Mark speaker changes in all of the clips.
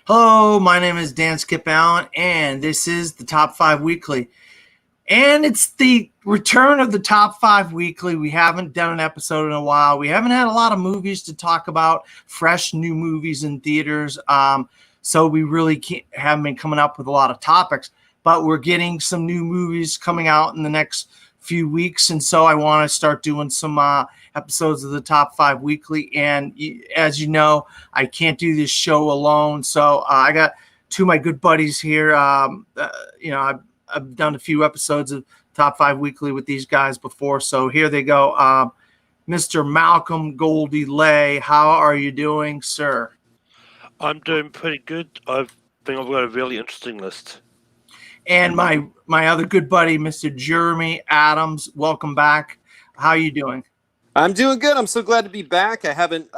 Speaker 1: Hello, my name is Dan Skip Allen, and this is the Top 5 Weekly. And it's the return of the Top 5 Weekly. We haven't done an episode in a while. We haven't had a lot of movies to talk about, fresh new movies in theaters. So we really haven't been coming up with a lot of topics. But we're getting some new movies coming out in the next few weeks. And so I want to start doing some episodes of the Top 5 Weekly. And as you know, I can't do this show alone. So I got two of my good buddies here. I've done a few episodes of Top 5 Weekly with these guys before. So here they go. Mr. Malcolm Goldie Lay, how are you doing, sir?
Speaker 2: I'm doing pretty good. I think I've got a really interesting list.
Speaker 1: And my other good buddy, Mr. Jeremy Adams, welcome back. How are you doing?
Speaker 3: I'm doing good. I'm so glad to be back. I haven't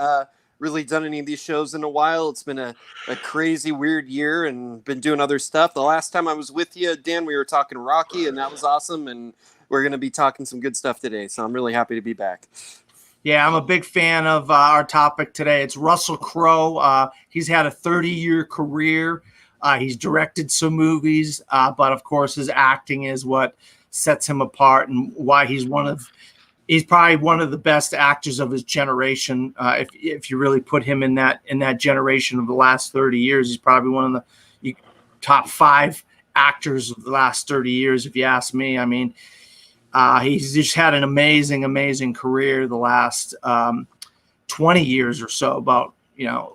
Speaker 3: really done any of these shows in a while. It's been a crazy, weird year and been doing other stuff. The last time I was with you, Dan, we were talking Rocky, and that was awesome. And we're going to be talking some good stuff today. So I'm really happy to be back.
Speaker 1: Yeah, I'm a big fan of our topic today. It's Russell Crowe. He's had a 30-year career. He's directed some movies, but of course his acting is what sets him apart and why he's probably one of the best actors of his generation. If you really put him in that generation of the last 30 years, he's probably one of the top 5 actors of the last 30 years, if you ask me. I mean, he's just had an amazing career the last 20 years or so, about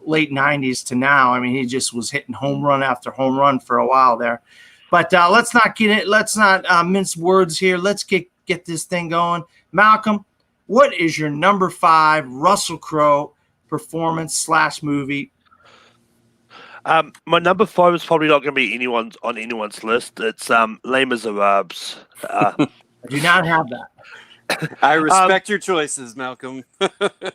Speaker 1: late 90s to now. I mean, he just was hitting home run after home run for a while there. But let's not mince words here. Let's get this thing going. Malcolm, what is your number 5 Russell Crowe performance / movie?
Speaker 2: My number 5 is probably not going to be on anyone's list. It's Les Miserables.
Speaker 1: I do not have that.
Speaker 3: I respect your choices, Malcolm.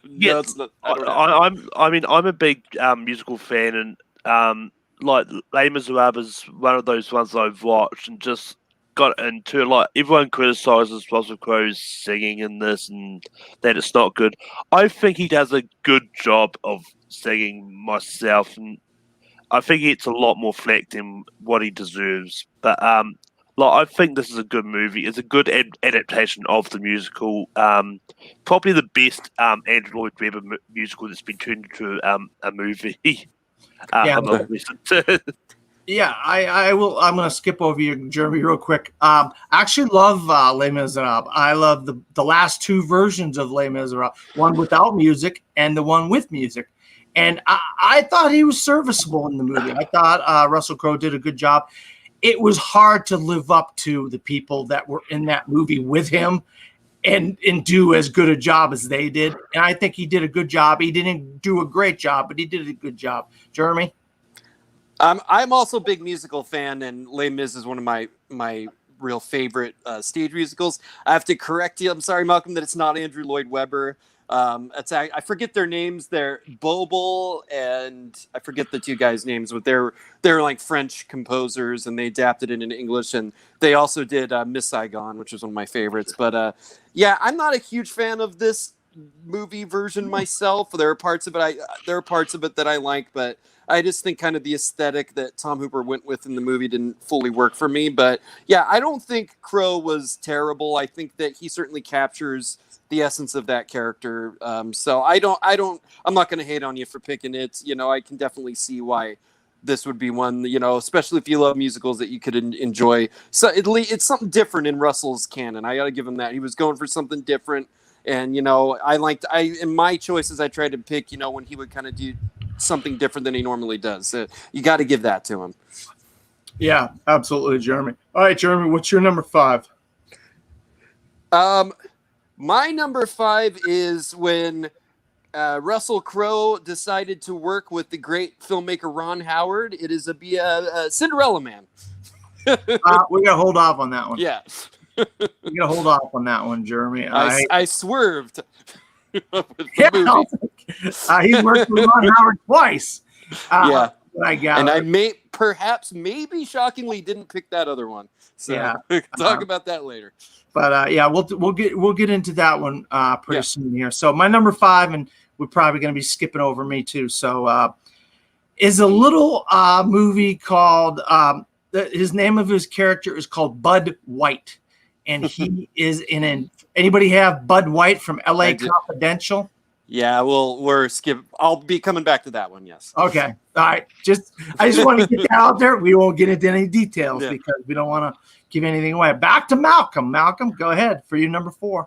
Speaker 2: Yeah, I'm a big musical fan, and like Les Miserables is one of those ones I've watched and just got into. Like, everyone criticizes Russell Crowe's singing in this and that it's not good. I think he does a good job of singing myself, and I think he gets a lot more flack than what he deserves. But I think this is a good movie. It's a good adaptation of the musical. Probably the best Andrew Lloyd Webber musical that's been turned into a movie.
Speaker 1: Yeah, I will. I'm going to skip over you, Jeremy, real quick. I actually love Les Miserables. I love the last 2 versions of Les Miserables, one without music and the one with music. And I thought he was serviceable in the movie. I thought Russell Crowe did a good job. It was hard to live up to the people that were in that movie with him and do as good a job as they did. And I think he did a good job. He didn't do a great job, but he did a good job. Jeremy?
Speaker 3: I'm also a big musical fan, and Les Mis is one of my real favorite stage musicals. I have to correct you. I'm sorry, Malcolm, that it's not Andrew Lloyd Webber. I forget their names. They're Bobel and I forget the 2 guys' names, but they're like French composers, and they adapted it into English, and they also did Miss Saigon, which was one of my favorites. But yeah, I'm not a huge fan of this movie version myself. There are parts of it that I like, but I just think kind of the aesthetic that Tom Hooper went with in the movie didn't fully work for me. But yeah, I don't think Crowe was terrible. I think that he certainly captures the essence of that character. So I'm not going to hate on you for picking it. I can definitely see why this would be one, especially if you love musicals, that you could enjoy. So it's something different in Russell's canon. I got to give him that. He was going for something different. And, in my choices, I tried to pick, when he would kind of do something different than he normally does. So you got to give that to him.
Speaker 1: Yeah, absolutely, Jeremy. All right, Jeremy, what's your number 5?
Speaker 3: My number 5 is when Russell Crowe decided to work with the great filmmaker Ron Howard. It is a Cinderella Man.
Speaker 1: We got to hold off on that one.
Speaker 3: Yeah.
Speaker 1: We got to hold off on that one, Jeremy.
Speaker 3: I swerved.
Speaker 1: He's worked with Ron Howard twice.
Speaker 3: Yeah.
Speaker 1: I got
Speaker 3: and I maybe shockingly didn't pick that other one. So
Speaker 1: yeah.
Speaker 3: We can talk about that later.
Speaker 1: But yeah, we'll get into that one pretty soon here. So my number 5, and we're probably going to be skipping over me too. So is a little movie called his name of his character is called Bud White, and he is in an. Anybody have Bud White from L.A. Confidential?
Speaker 3: Yeah, we're skip. I'll be coming back to that one. Yes.
Speaker 1: Okay. All right. I just want to get that out there. We won't get into any details because we don't want to give anything away. Back to Malcolm. Malcolm, go ahead for your number 4.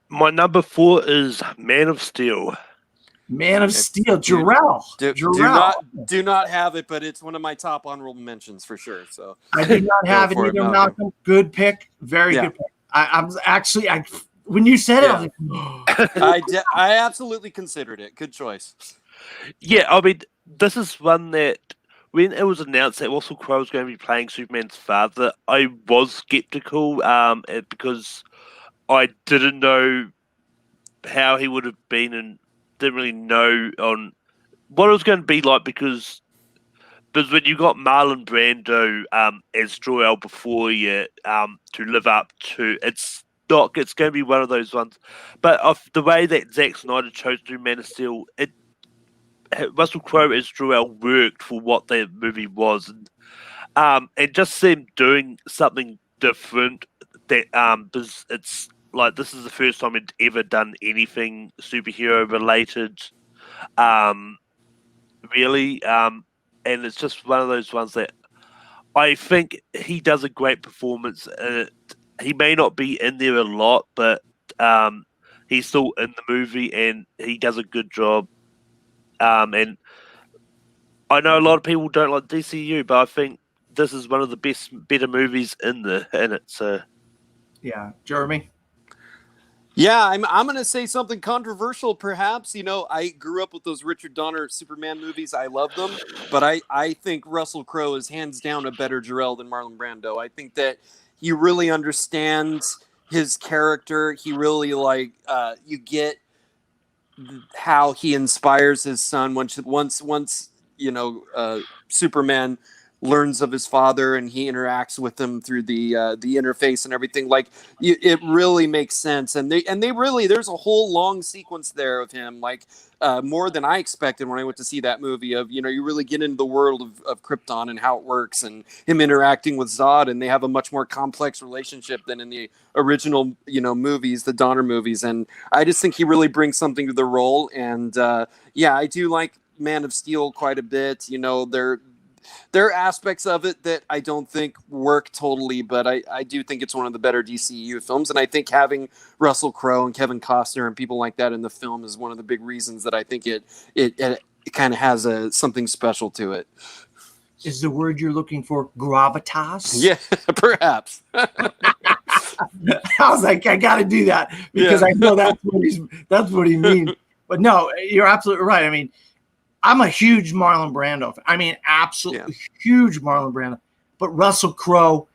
Speaker 2: My number 4 is Man of Steel.
Speaker 1: Man of Steel, Jarrell.
Speaker 3: Do not have it, but it's one of my top honorable mentions for sure. So
Speaker 1: I do not have it either, Malcolm. Good pick. Very good pick. I'm actually when you said it, I was like,
Speaker 3: I absolutely considered it. Good choice.
Speaker 2: Yeah, I mean, this is one that when it was announced that RussellCrowe was going to be playing Superman's father, I was skeptical because I didn't know how he would have been and didn't really know on what it was going to be like because when you got Marlon Brando as Jor-El before you to live up to, it's going to be one of those ones. But of the way that Zack Snyder chose to do Man of Steel, RussellCrowe as Jor-El worked for what the movie was, and just see him doing something different. That it's like this is the first time he'd ever done anything superhero related, really, and it's just one of those ones that I think he does a great performance. He may not be in there a lot, but he's still in the movie and he does a good job. And I know a lot of people don't like DCU, but I think this is one of the better movies in it. So,
Speaker 1: yeah, Jeremy.
Speaker 3: Yeah, I'm going to say something controversial, perhaps. You know, I grew up with those Richard Donner Superman movies. I love them, but I think Russell Crowe is hands down a better Jor-El than Marlon Brando. I think that he really understands his character. He really you get how he inspires his son once Superman learns of his father and he interacts with him through the interface and everything. It really makes sense, and they really, there's a whole long sequence there of him, more than I expected when I went to see that movie. Of you really get into the world of Krypton and how it works, and him interacting with Zod, and they have a much more complex relationship than in the original movies, the Donner movies. And I just think he really brings something to the role. And I do like Man of Steel quite a bit. There are aspects of it that I don't think work totally, but I do think it's one of the better DCU films. And I think having Russell Crowe and Kevin Costner and people like that in the film is one of the big reasons that I think it kind of has something special to it.
Speaker 1: Is the word you're looking for gravitas?
Speaker 3: Yeah, perhaps.
Speaker 1: I was like, I got to do that because I know that's what he means. But no, you're absolutely right. I mean, I'm a huge Marlon Brando fan. I mean, absolutely huge Marlon Brando. But Russell Crowe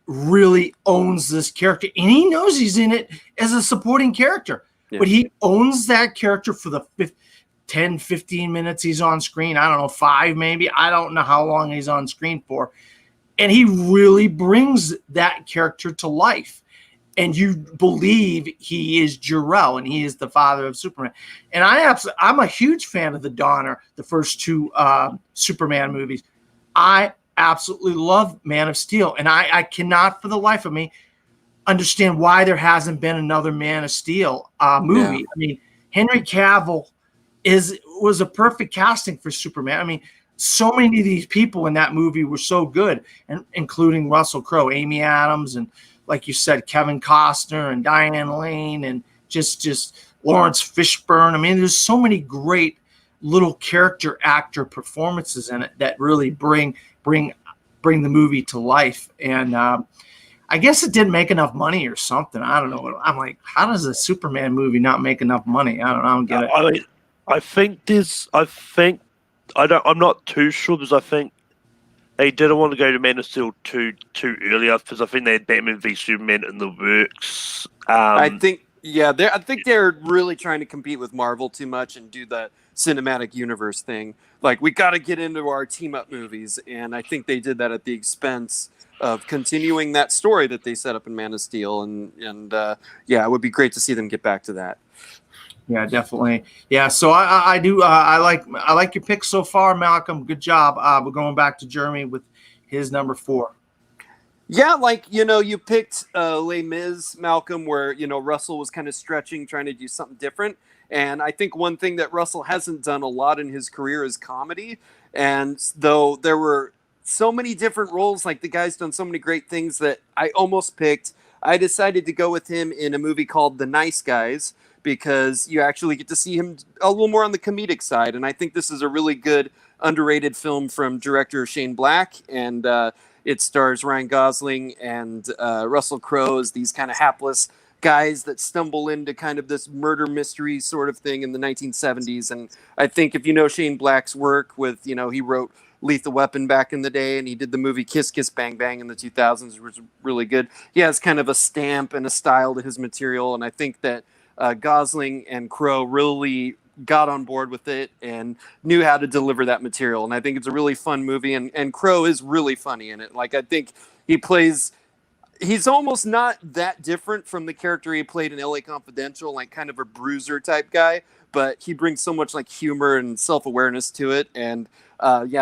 Speaker 1: really owns this character, and he knows he's in it as a supporting character. Yeah. But he owns that character for the 10, 15 minutes he's on screen. I don't know, 5 maybe. I don't know how long he's on screen for. And he really brings that character to life. And you believe he is Jor-El and he is the father of Superman. And I'm a huge fan of the Donner, the first 2 Superman movies. I absolutely love Man of Steel. And I cannot for the life of me understand why there hasn't been another Man of Steel movie. Yeah. I mean, Henry Cavill was a perfect casting for Superman. I mean, so many of these people in that movie were so good, and including Russell Crowe, Amy Adams, and like you said, Kevin Costner and Diane Lane, and just Lawrence Fishburne. I mean, there's so many great little character actor performances in it that really bring the movie to life. And I guess it didn't make enough money or something. I don't know. I'm like, how does a Superman movie not make enough money? I don't get it.
Speaker 2: I'm not too sure because I think they didn't want to go to Man of Steel too early because I think they had Batman v Superman in the works.
Speaker 3: I think they're really trying to compete with Marvel too much and do the cinematic universe thing. Like, we got to get into our team up movies, and I think they did that at the expense of continuing that story that they set up in Man of Steel. And it would be great to see them get back to that.
Speaker 1: Yeah, definitely. Yeah, so I do I like your pick so far, Malcolm. Good job. We're going back to Jeremy with his number 4.
Speaker 3: Yeah, like, you picked Les Mis, Malcolm, where, Russell was kind of stretching, trying to do something different. And I think one thing that Russell hasn't done a lot in his career is comedy. And though there were so many different roles, like the guy's done so many great things that I almost picked, I decided to go with him in a movie called The Nice Guys, because you actually get to see him a little more on the comedic side. And I think this is a really good, underrated film from director Shane Black. And, it stars Ryan Gosling and Russell Crowe as these kind of hapless guys that stumble into kind of this murder mystery sort of thing in the 1970s. And I think if you know Shane Black's work with, he wrote Lethal Weapon back in the day, and he did the movie Kiss Kiss Bang Bang in the 2000s, which was really good. He has kind of a stamp and a style to his material, and I think that Gosling and Crowe really got on board with it and knew how to deliver that material. And I think it's a really fun movie, and Crowe is really funny in it. Like, I think he's almost not that different from the character he played in LA Confidential, like kind of a bruiser type guy, but he brings so much like humor and self-awareness to it. And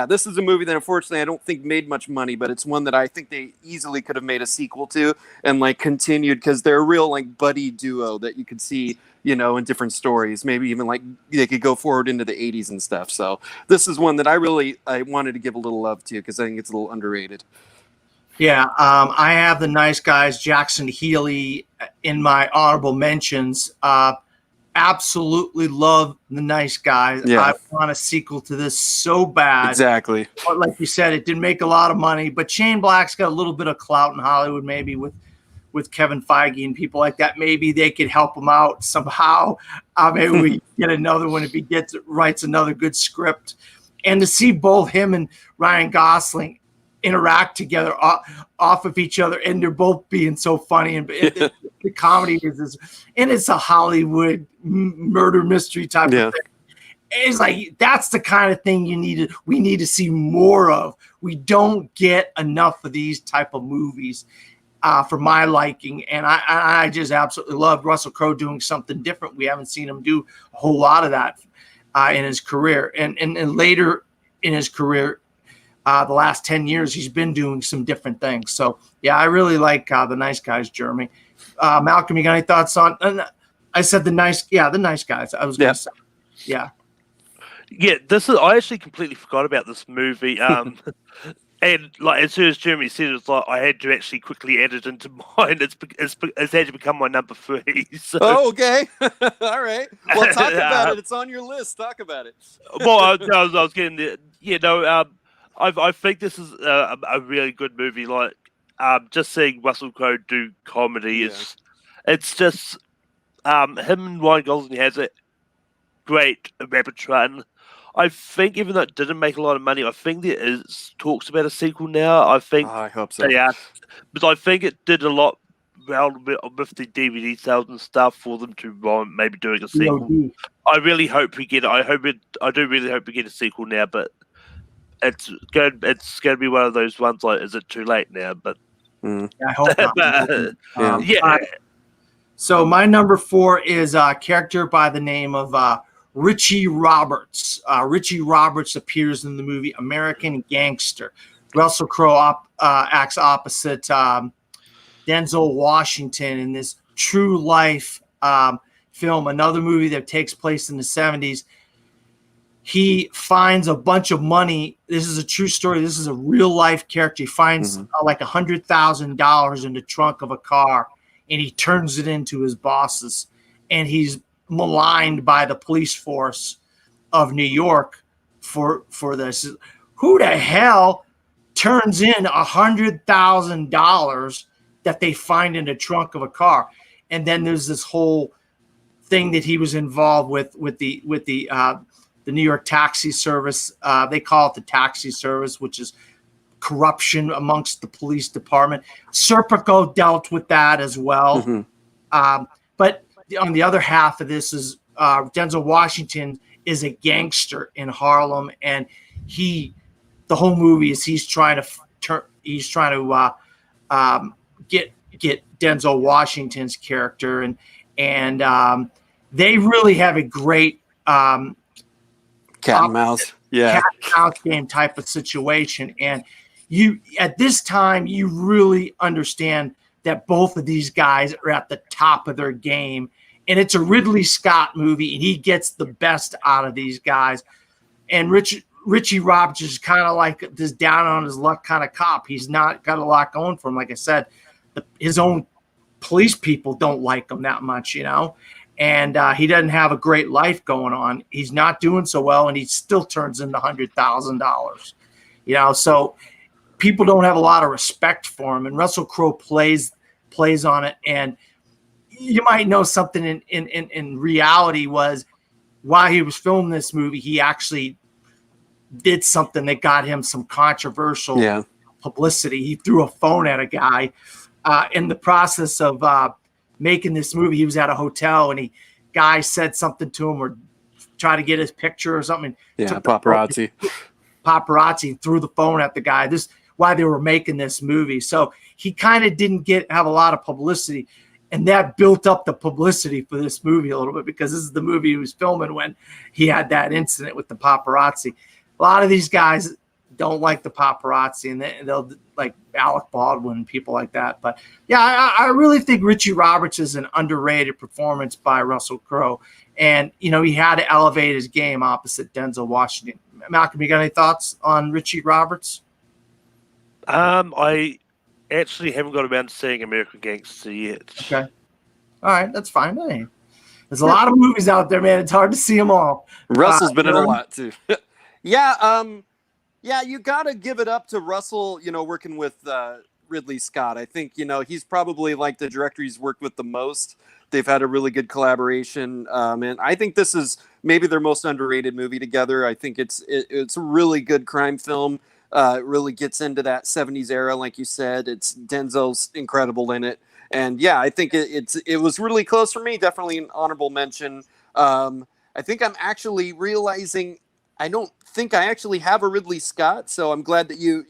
Speaker 3: this is a movie that unfortunately I don't think made much money, but it's one that I think they easily could have made a sequel to and like continued, because they're a real like buddy duo that you could see, in different stories. Maybe even like they could go forward into the 80s and stuff. So this is one that I wanted to give a little love to, because I think it's a little underrated.
Speaker 1: Yeah, I have The Nice Guys, Jackson Healy in my honorable mentions. Absolutely love The Nice Guys.
Speaker 3: Yeah.
Speaker 1: I want a sequel to this so bad.
Speaker 3: Exactly.
Speaker 1: But like you said, it didn't make a lot of money, but Shane Black's got a little bit of clout in Hollywood, maybe with Kevin Feige and people like that. Maybe they could help him out somehow. Maybe we get another one if he writes another good script. And to see both him and Ryan Gosling interact together off of each other, and they're both being so funny, and the comedy is and it's a Hollywood murder mystery type of thing. It's like, that's the kind of thing we need to see more of. We don't get enough of these type of movies for my liking, and I just absolutely love Russell Crowe doing something different. We haven't seen him do a whole lot of that in his career, and later in his career, the last 10 years, he's been doing some different things. So, yeah, I really like The Nice Guys, Jeremy. Malcolm, you got any thoughts on? I said The Nice Guys. I was going to say, yeah.
Speaker 2: Yeah, I actually completely forgot about this movie. And like, as soon as Jeremy said it, it's like I had to actually quickly add it into mine. It's had to become my number 3. So.
Speaker 3: Oh, okay. All right. Well, talk about it. It's on your list. Talk about it.
Speaker 2: Well, I was getting the I think this is a really good movie. Like, just seeing Russell Crowe do comedy it's just him and Ryan Gosling has a great repertoire. And I think even though it didn't make a lot of money, I think there is talks about a sequel now. I think
Speaker 3: I hope so.
Speaker 2: They are, but I think it did a lot well with the DVD sales and stuff for them to maybe doing a sequel. I really hope we get it. I do really hope we get a sequel now, but it's going to be one of those ones like, is it too late now? But
Speaker 1: I hope not. So my number 4 is a character by the name of Richie Roberts. Richie Roberts appears in the movie American Gangster. Russell Crowe acts opposite Denzel Washington in this true life film, another movie that takes place in the 70s. He finds a bunch of money. This is a true story. This is a real life character. He finds like $100,000 in the trunk of a car, and he turns it into his bosses. And he's maligned by the police force of New York for this. Who the hell turns in $100,000 that they find in the trunk of a car? And then there's this whole thing that he was involved with the New York taxi service. They call it the taxi service, which is corruption amongst the police department. Serpico dealt with that as well. But on the other half of this is Denzel Washington is a gangster in Harlem, and the whole movie is he's trying to get Denzel Washington's character, and they really have a great
Speaker 3: cat and mouse,
Speaker 1: cat and mouse game type of situation. And you, at this time, you really understand that both of these guys are at the top of their game. And it's a Ridley Scott movie, and he gets the best out of these guys. And Richie Roberts is kind of like this down on his luck kind of cop. He's not got a lot going for him. Like I said, his own police people don't like him that much, and he doesn't have a great life going on. He's not doing so well, and he still turns in the $100,000, so people don't have a lot of respect for him. And Russell Crowe plays on it. And you might know something in reality was while he was filming this movie, he actually did something that got him some controversial publicity. He threw a phone at a guy in the process of making this movie. He was at a hotel, and guy said something to him or tried to get his picture or something.
Speaker 3: Paparazzi
Speaker 1: threw the phone at the guy. This why they were making this movie. So he kind of didn't have a lot of publicity, and that built up the publicity for this movie a little bit, because this is the movie he was filming when he had that incident with the paparazzi. A lot of these guys don't like the paparazzi, and they'll like Alec Baldwin and people like that. But yeah, I really think Richie Roberts is an underrated performance by Russell Crowe, and he had to elevate his game opposite Denzel Washington. Malcolm, you got any thoughts on Richie Roberts?
Speaker 2: I actually haven't got around to seeing American Gangster yet.
Speaker 1: Okay, all right, that's fine. Hey, there's a lot of movies out there, man. It's hard to see them all.
Speaker 3: Russell's been in a lot too. Yeah, you got to give it up to Russell, working with Ridley Scott. I think, he's probably like the director he's worked with the most. They've had a really good collaboration. And I think this is maybe their most underrated movie together. I think it's a really good crime film. It really gets into that 70s era, like you said. Denzel's incredible in it. And yeah, I think it was really close for me. Definitely an honorable mention. I think I'm actually realizing I don't think I actually have a Ridley Scott, so I'm glad that you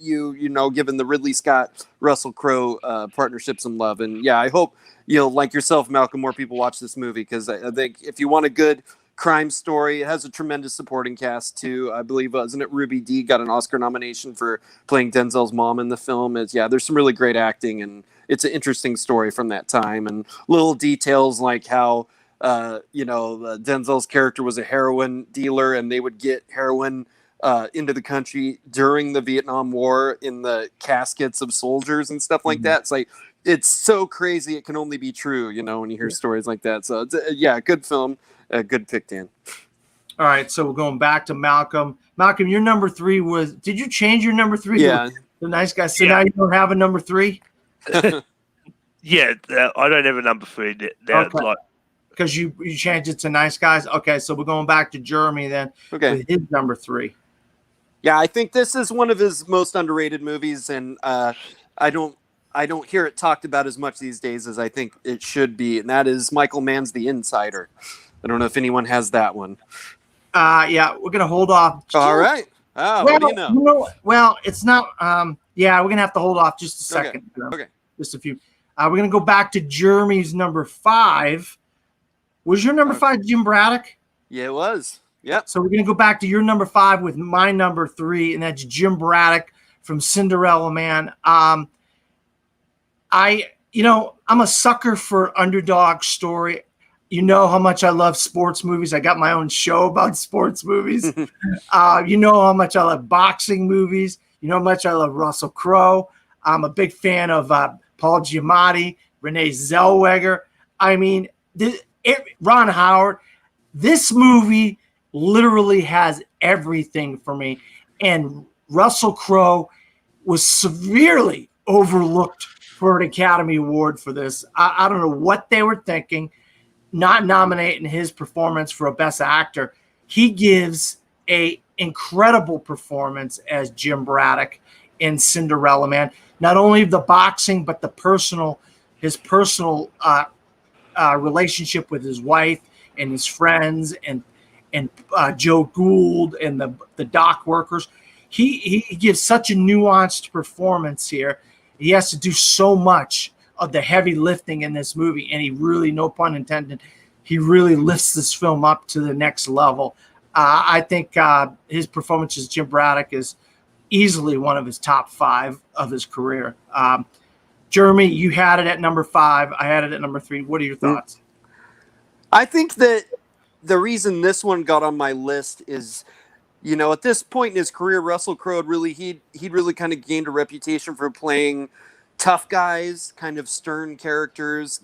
Speaker 3: given the Ridley Scott Russell Crowe partnership some love. And yeah, I hope like yourself, Malcolm, more people watch this movie, because I think if you want a good crime story, it has a tremendous supporting cast too. I believe isn't it Ruby Dee got an Oscar nomination for playing Denzel's mom in the film? There's some really great acting, and it's an interesting story from that time, and little details like how Denzel's character was a heroin dealer, and they would get heroin into the country during the Vietnam War in the caskets of soldiers and stuff like that. It's like, it's so crazy it can only be true, when you hear stories like that. So it's a good film, a good pick, Dan.
Speaker 1: All right, so we're going back to Malcolm. Malcolm, your number 3 was, did you change your number 3?
Speaker 3: Yeah.
Speaker 1: The nice guy. So now you don't have a number 3?
Speaker 2: Yeah, I don't have a number 3 now.
Speaker 1: Okay. Because you changed it to Nice Guys. Okay, so we're going back to Jeremy then.
Speaker 3: Okay.
Speaker 1: With his number 3.
Speaker 3: Yeah, I think this is one of his most underrated movies, and I don't hear it talked about as much these days as I think it should be, and that is Michael Mann's The Insider. I don't know if anyone has that one.
Speaker 1: Yeah, we're gonna hold off.
Speaker 3: All right. Oh, what do you know?
Speaker 1: Well, it's not. Yeah, we're gonna have to hold off just a second.
Speaker 3: Okay.
Speaker 1: Just a few. We're gonna go back to Jeremy's number 5. Was your number 5 Jim Braddock?
Speaker 3: Yeah, it was. Yep.
Speaker 1: So we're going to go back to your number 5 with my number 3, and that's Jim Braddock from Cinderella Man. I'm a sucker for underdog story. You know how much I love sports movies. I got my own show about sports movies. You know how much I love boxing movies. You know how much I love Russell Crowe. I'm a big fan of Paul Giamatti, Renee Zellweger. I mean, Ron Howard. This movie literally has everything for me. And Russell Crowe was severely overlooked for an Academy Award for this. I don't know what they were thinking, not nominating his performance for a Best Actor. He gives a incredible performance as Jim Braddock in Cinderella Man. Not only the boxing, but his personal relationship with his wife and his friends and Joe Gould and the dock workers. He gives such a nuanced performance here. He has to do so much of the heavy lifting in this movie, and he really, no pun intended, he really lifts this film up to the next level. I think his performance as Jim Braddock is easily one of his top 5 of his career. Jeremy, you had it at number 5. I had it at number 3. What are your thoughts?
Speaker 3: I think that the reason this one got on my list is, at this point in his career, Russell Crowe he'd really kind of gained a reputation for playing tough guys, kind of stern characters,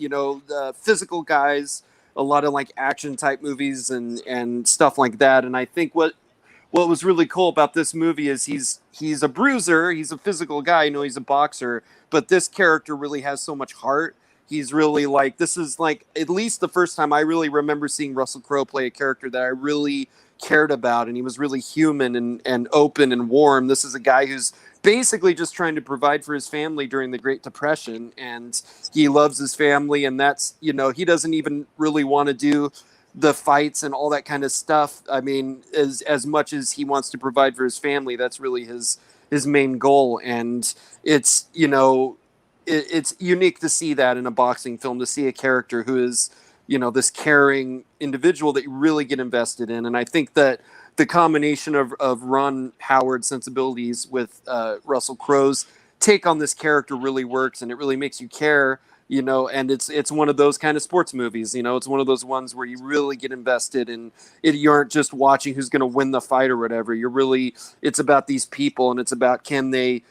Speaker 3: physical guys, a lot of like action type movies and stuff like that. And I think what was really cool about this movie is he's a bruiser, he's a physical guy, he's a boxer, but this character really has so much heart. He's really this is at least the first time I really remember seeing Russell Crowe play a character that I really cared about, and he was really human and open and warm. This is a guy who's basically just trying to provide for his family during the Great Depression, and he loves his family, and that's, he doesn't even really want to do the fights and all that kind of stuff. I mean, as much as he wants to provide for his family, that's really his main goal. And it's, it's unique to see that in a boxing film, to see a character who is, this caring individual that you really get invested in. And I think that the combination of Ron Howard's sensibilities with Russell Crowe's take on this character really works, and it really makes you care, and it's one of those kind of sports movies, it's one of those ones where you really get invested in it. You aren't just watching who's going to win the fight or whatever. It's about these people, and it's about, can they,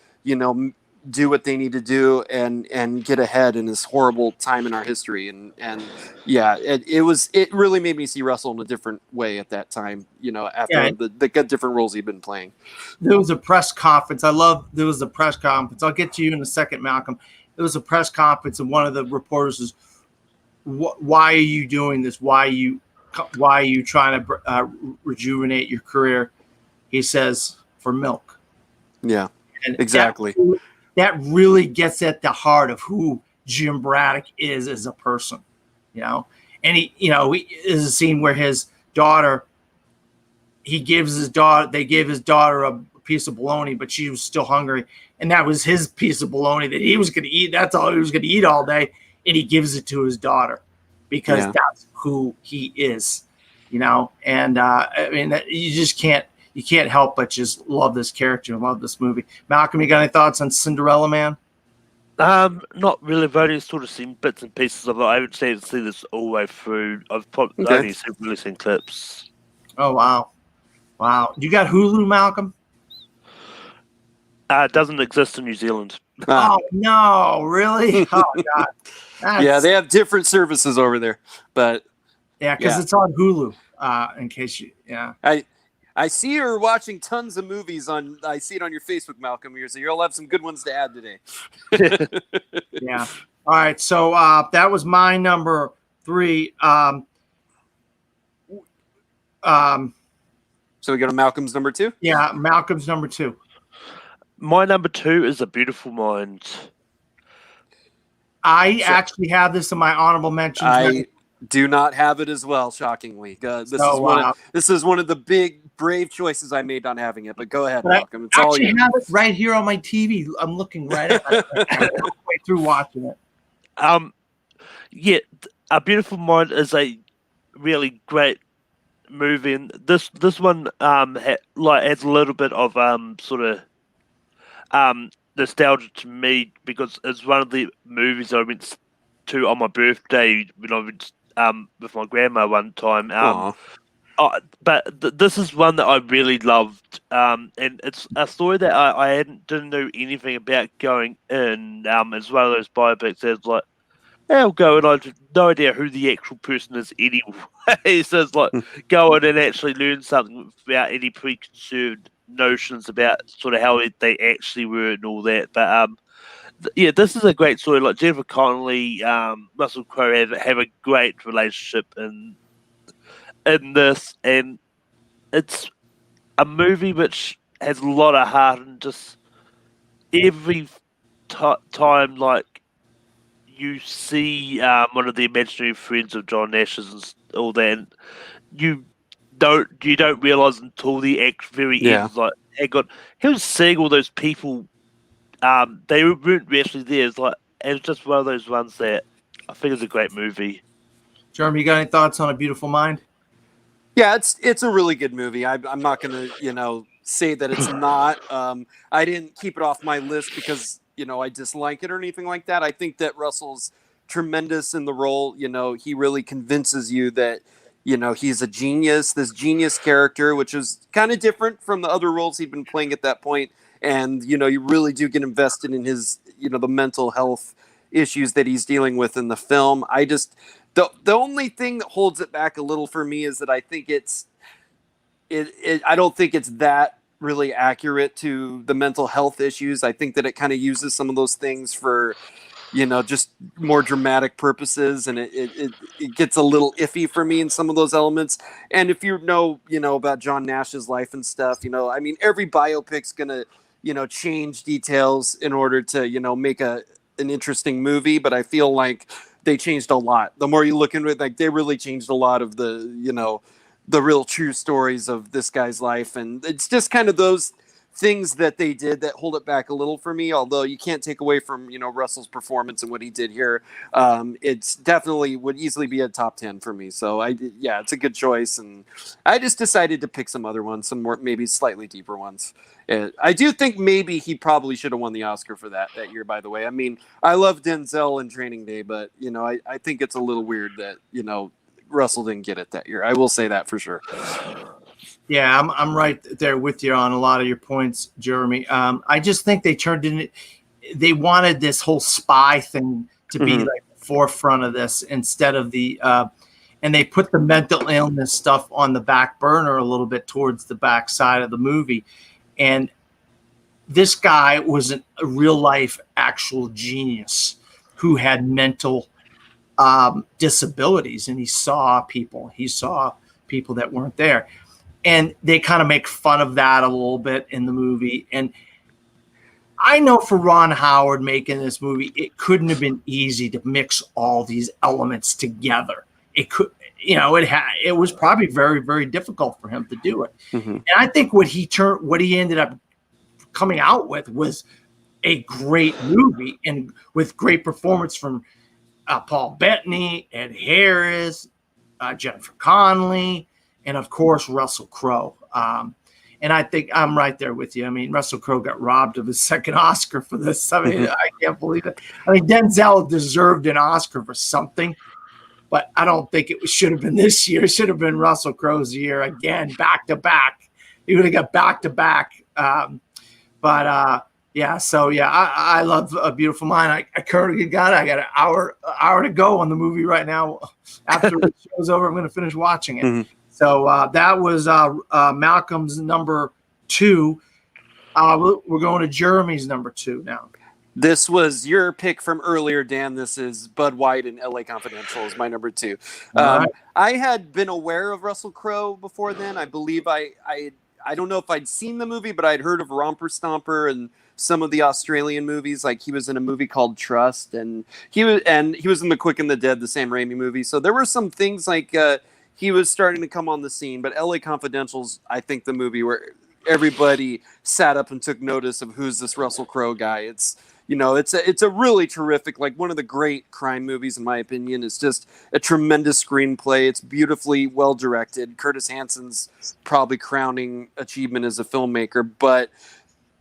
Speaker 3: do what they need to do and get ahead in this horrible time in our history. And yeah, it really made me see Russell in a different way at that time, after the different roles he'd been playing.
Speaker 1: There was a press conference. There was a press conference. I'll get to you in a second, Malcolm. There was a press conference, and one of the reporters is, why are you doing this? Why are you trying to rejuvenate your career? He says, for milk.
Speaker 3: Yeah, and exactly.
Speaker 1: That really gets at the heart of who Jim Braddock is as a person, and he, there's a scene where his daughter, they gave his daughter a piece of bologna, but she was still hungry. And that was his piece of bologna that he was going to eat. That's all he was going to eat all day. And he gives it to his daughter because that's who he is, and I mean, you just can't help but just love this character and love this movie. Malcolm, you got any thoughts on Cinderella Man?
Speaker 2: Not really. I've only sort of seen bits and pieces of it. I haven't seen this all the way through. I've probably only really seen clips.
Speaker 1: Oh, wow. You got Hulu, Malcolm?
Speaker 2: It doesn't exist in New Zealand.
Speaker 1: Oh, no, really? Oh, God.
Speaker 3: Yeah, they have different services over there. But
Speaker 1: yeah, because it's on Hulu, in case you,
Speaker 3: I see you're watching tons of movies I see it on your Facebook, Malcolm. So you'll have some good ones to add today.
Speaker 1: Yeah. All right. So that was my number 3.
Speaker 3: So we go to Malcolm's number 2?
Speaker 1: Yeah, Malcolm's number 2.
Speaker 2: My number 2 is A Beautiful Mind.
Speaker 1: I actually have this in my honorable mentions.
Speaker 3: I do not have it as well, shockingly. This is one of the big, brave choices I made on having it. But go ahead, Malcolm. It's all you.
Speaker 1: I have it right here on my TV. I'm looking right at it. I'm halfway through watching it.
Speaker 2: Yeah, A Beautiful Mind is a really great movie, and this one has a little bit of sort of nostalgia to me, because it's one of the movies I went to on my birthday when I went with my grandma one time. But this is one that I really loved, and it's a story that I didn't know anything about going in. It's one of those biopics that's like, I'll go and I have no idea who the actual person is anyway. So it's like, go in and actually learn something without any preconceived notions about sort of how they actually were and all that. But yeah, this is a great story. Like Jennifer Connelly, Russell Crowe have a great relationship in this, and it's a movie which has a lot of heart, and just every time you see one of the imaginary friends of John Nash's and all that, and you don't realize until the very end, like, hey God, he was seeing all those people. They weren't actually there. It's just one of those ones that I think is a great movie.
Speaker 1: Jeremy, you got any thoughts on A Beautiful Mind?
Speaker 3: Yeah, it's a really good movie. I'm not gonna say that it's not. I didn't keep it off my list because I dislike it or anything like that. I think that Russell's tremendous in the role. He really convinces you that he's a genius, this genius character, which is kind of different from the other roles he'd been playing at that point. And you really do get invested in his the mental health issues that he's dealing with in the film. The only thing that holds it back a little for me is that I think I don't think it's that really accurate to the mental health issues. I think that it kind of uses some of those things for just more dramatic purposes, and it gets a little iffy for me in some of those elements. And if you know about John Nash's life and stuff, I mean, every biopic's gonna change details in order to make an interesting movie, but I feel like they changed a lot. The more you look into it, like they really changed a lot of the real true stories of this guy's life, and it's just kind of those things that they did that hold it back a little for me. Although you can't take away from Russell's performance and what he did here. It's definitely would easily be a top 10 for me. So it's a good choice, and I just decided to pick some other ones, some more maybe slightly deeper ones. I do think maybe he probably should have won the Oscar for that year, by the way. I mean, I love Denzel in Training Day, but I think it's a little weird that Russell didn't get it that year. I will say that for sure.
Speaker 1: Yeah, I'm right there with you on a lot of your points, Jeremy. I just think they wanted this whole spy thing to be like the forefront of this instead of and they put the mental illness stuff on the back burner a little bit towards the back side of the movie. And this guy was a real life actual genius who had mental disabilities, and he saw people that weren't there. And they kind of make fun of that a little bit in the movie. And I know for Ron Howard making this movie, it couldn't have been easy to mix all these elements together. It could, it was probably very, very difficult for him to do it. Mm-hmm. And I think what he ended up coming out with was a great movie, and with great performance from Paul Bettany, Ed Harris, Jennifer Connelly, and of course Russell Crowe. And I think I'm right there with you. I mean, Russell Crowe got robbed of his second Oscar for this. I mean, I can't believe it. I mean, Denzel deserved an Oscar for something, but I don't think it should have been this year. It should have been Russell Crowe's year again, back to back. He would have got back to back. I love A Beautiful Mind. I currently got an hour to go on the movie right now. After the show's over, I'm going to finish watching it. Mm-hmm. So that was Malcolm's number 2. We're going to Jeremy's number 2 now.
Speaker 3: This was your pick from earlier, Dan. This is Bud White and LA Confidential is my number 2. Right. I had been aware of Russell Crowe before then. I believe I don't know if I'd seen the movie, but I'd heard of Romper Stomper and some of the Australian movies. Like he was in a movie called Trust, and he was in The Quick and the Dead, the Sam Raimi movie. So there were some things like he was starting to come on the scene. But LA Confidential's, I think, the movie where everybody sat up and took notice of who's this Russell Crowe guy. It's a really terrific, like one of the great crime movies in my opinion. It's just a tremendous screenplay. It's beautifully well directed. Curtis Hanson's probably crowning achievement as a filmmaker, but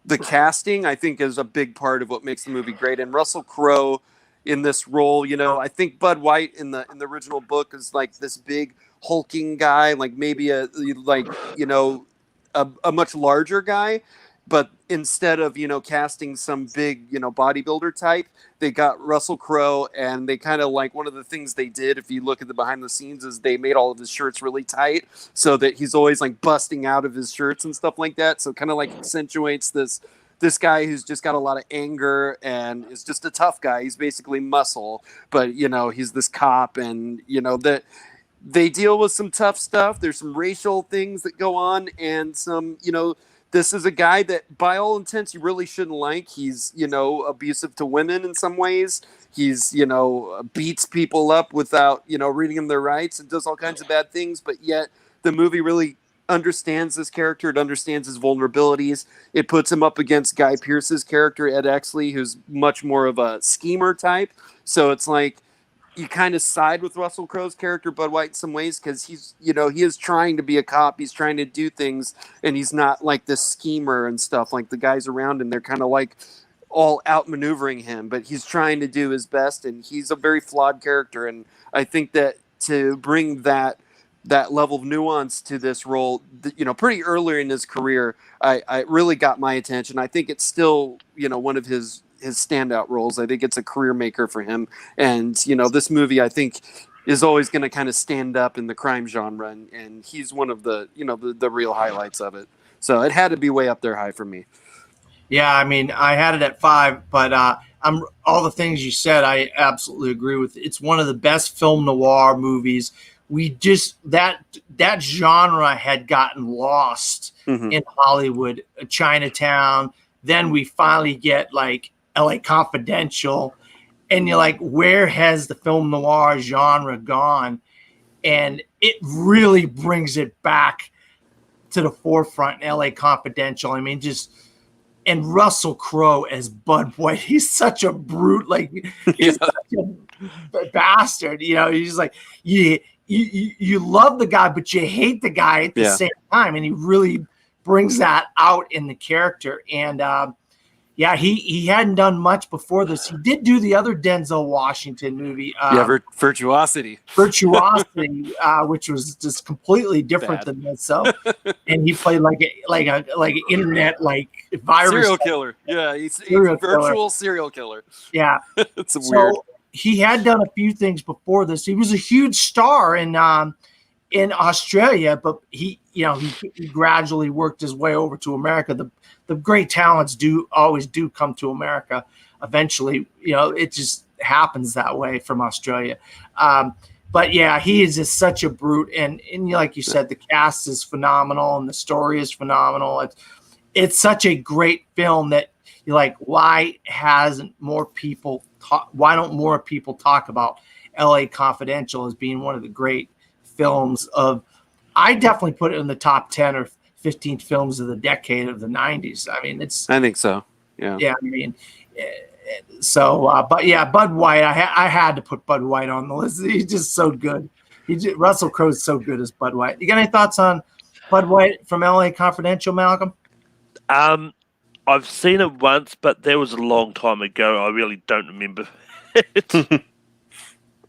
Speaker 3: the casting I think is a big part of what makes the movie great. And Russell Crowe in this role, I think Bud White in the original book is like this big hulking guy, like maybe a much larger guy. But instead of, casting some big, bodybuilder type, they got Russell Crowe, and they kind of like one of the things they did, if you look at the behind the scenes, is they made all of his shirts really tight so that he's always like busting out of his shirts and stuff like that. So kind of like accentuates this guy who's just got a lot of anger and is just a tough guy. He's basically muscle, but he's this cop, and that they deal with some tough stuff. There's some racial things that go on, and some, this is a guy that, by all intents, you really shouldn't like. He's, abusive to women in some ways. He's, beats people up without, reading them their rights, and does all kinds of bad things. But yet the movie really understands this character. It understands his vulnerabilities. It puts him up against Guy Pearce's character, Ed Exley, who's much more of a schemer type. So it's like, you kind of side with Russell Crowe's character, Bud White, in some ways, because he's, he is trying to be a cop. He's trying to do things, and he's not like this schemer and stuff. Like the guys around him, they're kind of like all outmaneuvering him, but he's trying to do his best, and he's a very flawed character. And I think that to bring that level of nuance to this role, pretty earlier in his career, I really got my attention. I think it's still, one of his standout roles. I think it's a career maker for him. And, this movie, I think, is always going to kind of stand up in the crime genre. And he's one of the, the real highlights of it. So it had to be way up there high for me. Yeah,
Speaker 1: I mean, I had it at 5, but I'm all the things you said, I absolutely agree with. It's one of the best film noir movies. We just that genre had gotten lost in Hollywood, Chinatown. Then we finally get like LA Confidential, and you're like, where has the film noir genre gone? And it really brings it back to the forefront in LA Confidential. I mean, and Russell Crowe as Bud White, he's such a brute, like he's such a bastard. He's like, you love the guy, but you hate the guy at the same time, and he really brings that out in the character. And he hadn't done much before this. He did do the other Denzel Washington movie,
Speaker 3: Virtuosity,
Speaker 1: which was just completely different than this. So, and he played like an internet virus
Speaker 3: serial killer. Yeah, he's virtual serial killer.
Speaker 1: Yeah,
Speaker 3: it's weird.
Speaker 1: He had done a few things before this. He was a huge star in Australia, but he gradually worked his way over to America. The great talents always do come to America eventually. It just happens that way from Australia. But yeah, he is just such a brute. And like you said, the cast is phenomenal and the story is phenomenal. It's such a great film that you're like, why don't more people talk about LA Confidential as being one of the great films of, I definitely put it in the top 10 or 15 films of the decade of the 90s. I mean,
Speaker 3: I think so. Yeah.
Speaker 1: Yeah. I mean, so, but yeah, Bud White, I had to put Bud White on the list. He's just so good. Russell Crowe's so good as Bud White. You got any thoughts on Bud White from LA Confidential, Malcolm?
Speaker 2: I've seen it once, but that was a long time ago. I really don't remember it.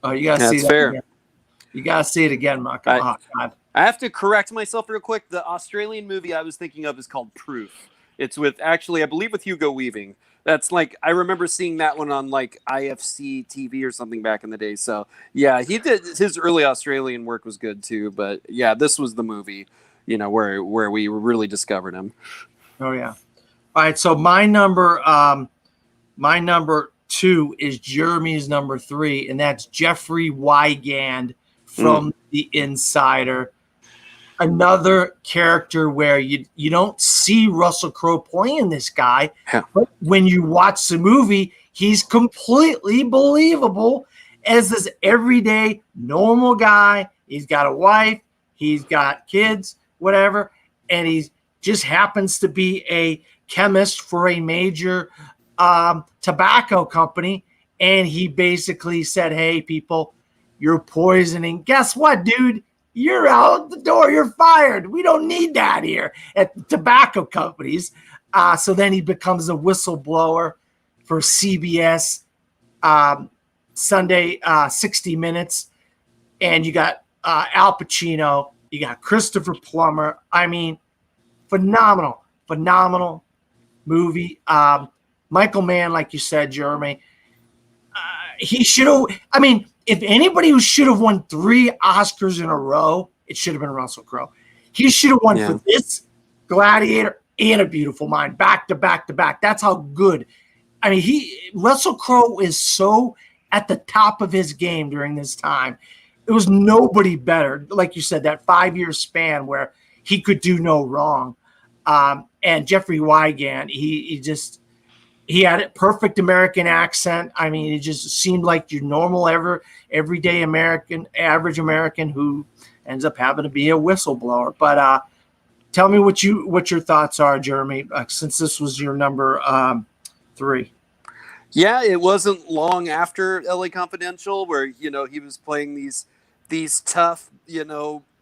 Speaker 1: Oh, you gotta see that fair. Again. You gotta see it again, Malcolm.
Speaker 3: I have to correct myself real quick. The Australian movie I was thinking of is called Proof. It's with I believe with Hugo Weaving. That's I remember seeing that one on IFC TV or something back in the day. So yeah, he did his early Australian work was good too. But yeah, this was the movie, where we really discovered him.
Speaker 1: Oh yeah. All right, so my number 2 is Jeremy's number 3, and that's Jeffrey Wigand from The Insider. Another character where you don't see Russell Crowe playing this guy, but when you watch the movie, he's completely believable as this everyday normal guy. He's got a wife, he's got kids, whatever, and he just happens to be a chemist for a major tobacco company. And he basically said, hey, people, you're poisoning. Guess what, dude? You're out the door. You're fired. We don't need that here at the tobacco companies. So then he becomes a whistleblower for CBS Sunday 60 Minutes. And you got Al Pacino. You got Christopher Plummer. I mean, phenomenal movie. Michael Mann, like you said, Jeremy, he should have. I mean, if anybody who should have won 3 Oscars in a row, it should have been Russell Crowe. He should have won for this, Gladiator, and A Beautiful Mind, back to back to back. That's how good. I mean, Russell Crowe is so at the top of his game during this time. It was nobody better. Like you said, that 5-year span where he could do no wrong. And Jeffrey Wigand, he had a perfect American accent. I mean, it just seemed like your normal everyday American, average American who ends up having to be a whistleblower. But tell me what your thoughts are, Jeremy, since this was your number 3.
Speaker 3: Yeah, it wasn't long after LA Confidential where, he was playing these tough,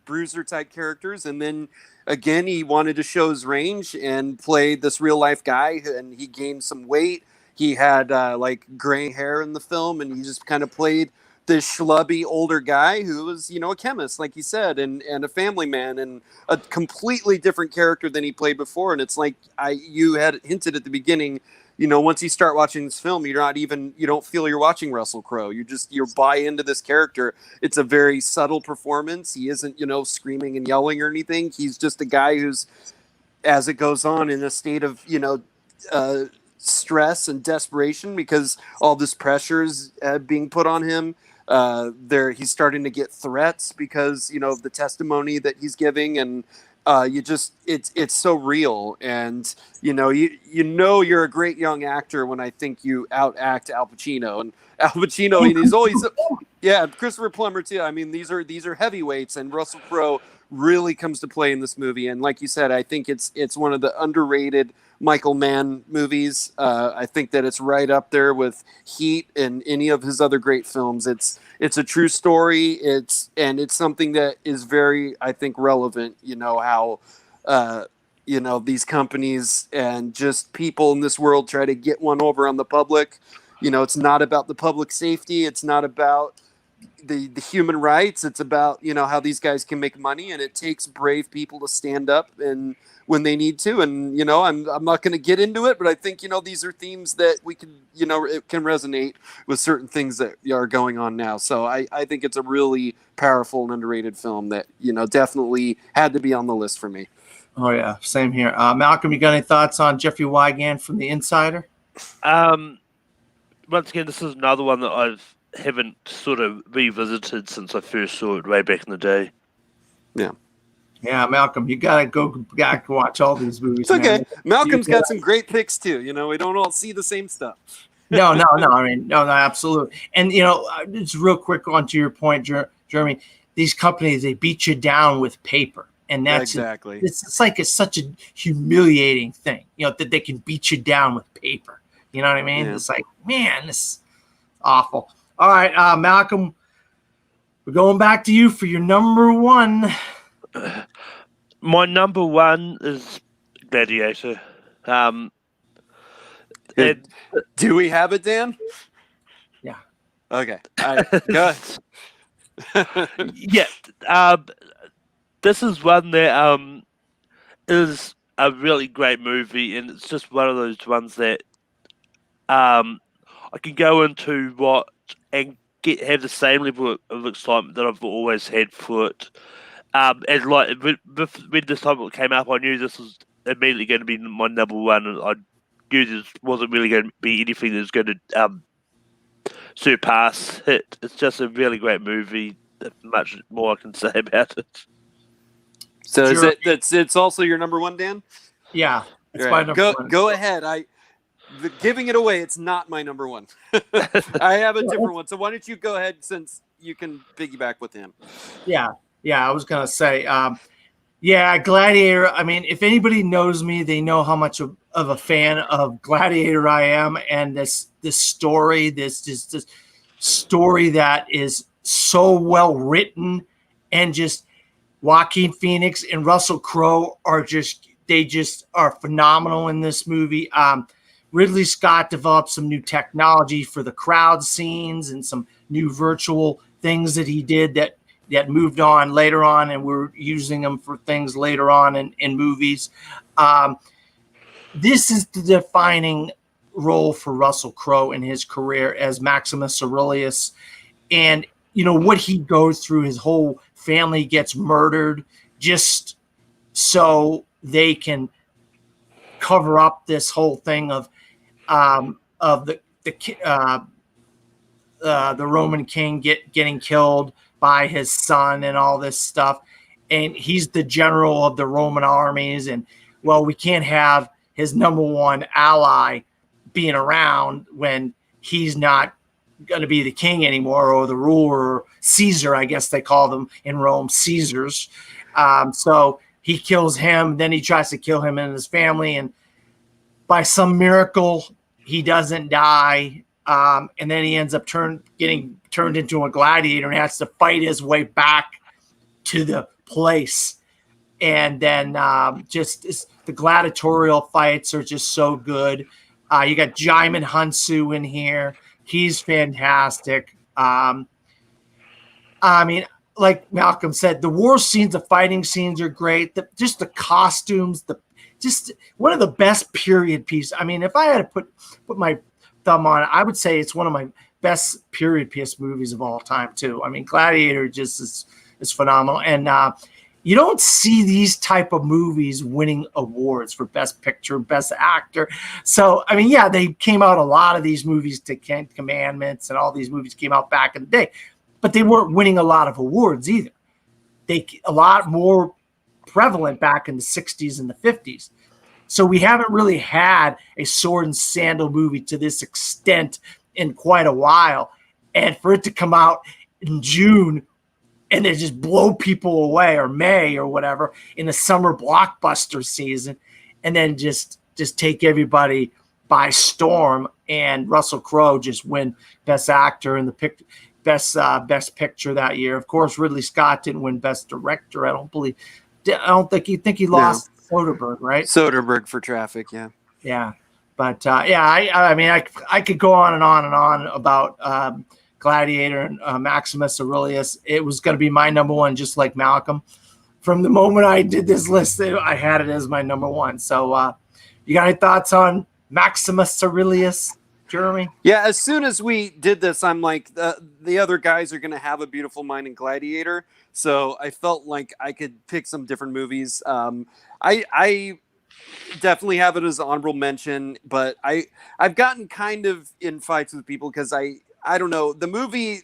Speaker 3: bruiser type characters, and then again he wanted to show his range and play this real life guy, and he gained some weight. He had like gray hair in the film, and he just kind of played this schlubby older guy who was, a chemist, like you said, and a family man, and a completely different character than he played before. And it's like you had hinted at the beginning, once you start watching this film, you don't feel you're watching Russell Crowe. You buy into this character. It's a very subtle performance. He isn't, screaming and yelling or anything. He's just a guy who's, as it goes on, in a state of, stress and desperation because all this pressure is being put on him. He's starting to get threats because, of the testimony that he's giving, and it's so real. And you're a great young actor when I think you outact Al Pacino. And Al Pacino, and he's always Christopher Plummer too. I mean, these are heavyweights, and Russell Crowe really comes to play in this movie. And like you said, I think it's one of the underrated Michael Mann movies. I think that it's right up there with Heat and any of his other great films. It's a true story. It's something that is very, I think, relevant. How these companies and just people in this world try to get one over on the public. It's not about the public safety. It's not about the human rights. It's about, how these guys can make money, and it takes brave people to stand up and when they need to. And, I'm not going to get into it, but I think, these are themes that we can, it can resonate with certain things that are going on now. So I think it's a really powerful and underrated film that, definitely had to be on the list for me.
Speaker 1: Oh yeah. Same here. Malcolm, you got any thoughts on Jeffrey Wigand from The Insider?
Speaker 2: Once again, this is another one that I haven't sort of revisited since I first saw it way back in the day.
Speaker 1: Yeah, Malcolm, you gotta go back and watch all these movies.
Speaker 3: It's okay. Man. Malcolm's got some great picks too. We don't all see the same stuff.
Speaker 1: No. I mean, no, absolutely. And just real quick onto your point, Jeremy. These companies, they beat you down with paper, and that's
Speaker 3: exactly.
Speaker 1: It's like it's such a humiliating thing, that they can beat you down with paper. You know what I mean? Yeah. It's like, man, this is awful. All right, Malcolm, we're going back to you for your number one.
Speaker 2: My number one is Gladiator.
Speaker 3: Do we have it, Dan?
Speaker 1: Yeah.
Speaker 3: Okay. All right. Go ahead.
Speaker 2: Yeah. This is one that is a really great movie, and it's just one of those ones that I can go into and have the same level of excitement that I've always had for it. And like when this time came up, I knew this was immediately going to be my number one, and I knew this wasn't really going to be anything that was going to surpass it. It's just a really great movie. Much more I can say about it.
Speaker 3: So sure. It's also your number one, Dan?
Speaker 1: Yeah, it's my number one.
Speaker 3: Go ahead. Giving it away, it's not my number one. I have a different one. So why don't you go ahead, since you can piggyback with him?
Speaker 1: Yeah, I was going to say, Gladiator. I mean, if anybody knows me, they know how much of a fan of Gladiator I am. And this story, this story that is so well written, and just Joaquin Phoenix and Russell Crowe are just phenomenal in this movie. Ridley Scott developed some new technology for the crowd scenes and some new virtual things that he did that moved on later on, and we're using them for things later on in movies. This is the defining role for Russell Crowe in his career as Maximus Aurelius. And, what he goes through, his whole family gets murdered just so they can cover up this whole thing of the Roman king getting killed by his son and all this stuff. And he's the general of the Roman armies. And, we can't have his number one ally being around when he's not going to be the king anymore, or the ruler, or Caesar, I guess they call them in Rome, Caesars. So he kills him. Then he tries to kill him and his family. And by some miracle, he doesn't die, and then he ends up getting turned into a gladiator and has to fight his way back to the place. And then the gladiatorial fights are just so good. You got Jaimin Hunsu in here. He's fantastic. I mean, like Malcolm said, the war scenes, the fighting scenes are great. Just the costumes, just one of the best period pieces. I mean, if I had to put my thumb on it, I would say it's one of my best period piece movies of all time too. I mean, Gladiator just is phenomenal. And you don't see these type of movies winning awards for Best Picture, Best Actor. So, I mean, yeah, they came out, a lot of these movies, to Ten Commandments and all these movies came out back in the day, but they weren't winning a lot of awards either. A lot more prevalent back in the 60s and the 50s. So we haven't really had a sword and sandal movie to this extent in quite a while. And for it to come out in June and they just blow people away, or May or whatever, in the summer blockbuster season, and then just take everybody by storm, and Russell Crowe just win Best Actor and the Best Picture that year. Of course, Ridley Scott didn't win Best Director. I don't think he lost Soderbergh, right?
Speaker 3: Soderbergh for Traffic, yeah.
Speaker 1: Yeah. But I mean, I could go on and on and on about Gladiator and Maximus Aurelius. It was going to be my number one, just like Malcolm. From the moment I did this list, I had it as my number one. So you got any thoughts on Maximus Aurelius, Jeremy?
Speaker 3: Yeah, as soon as we did this, I'm like, the other guys are going to have A Beautiful Mind and Gladiator. So I felt like I could pick some different movies. I definitely have it as an honorable mention, but I've gotten kind of in fights with people because I don't know, the movie,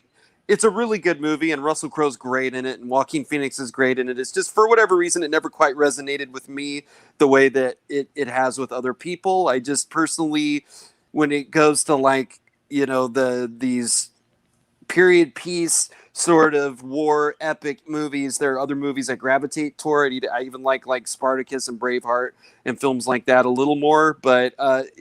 Speaker 3: it's a really good movie, and Russell Crowe's great in it, and Joaquin Phoenix is great in it. It's just, for whatever reason, it never quite resonated with me the way that it has with other people. I just personally, when it goes to, like, you know, these period piece sort of war epic movies, there are other movies I gravitate toward. I even like Spartacus and Braveheart and films like that a little more, but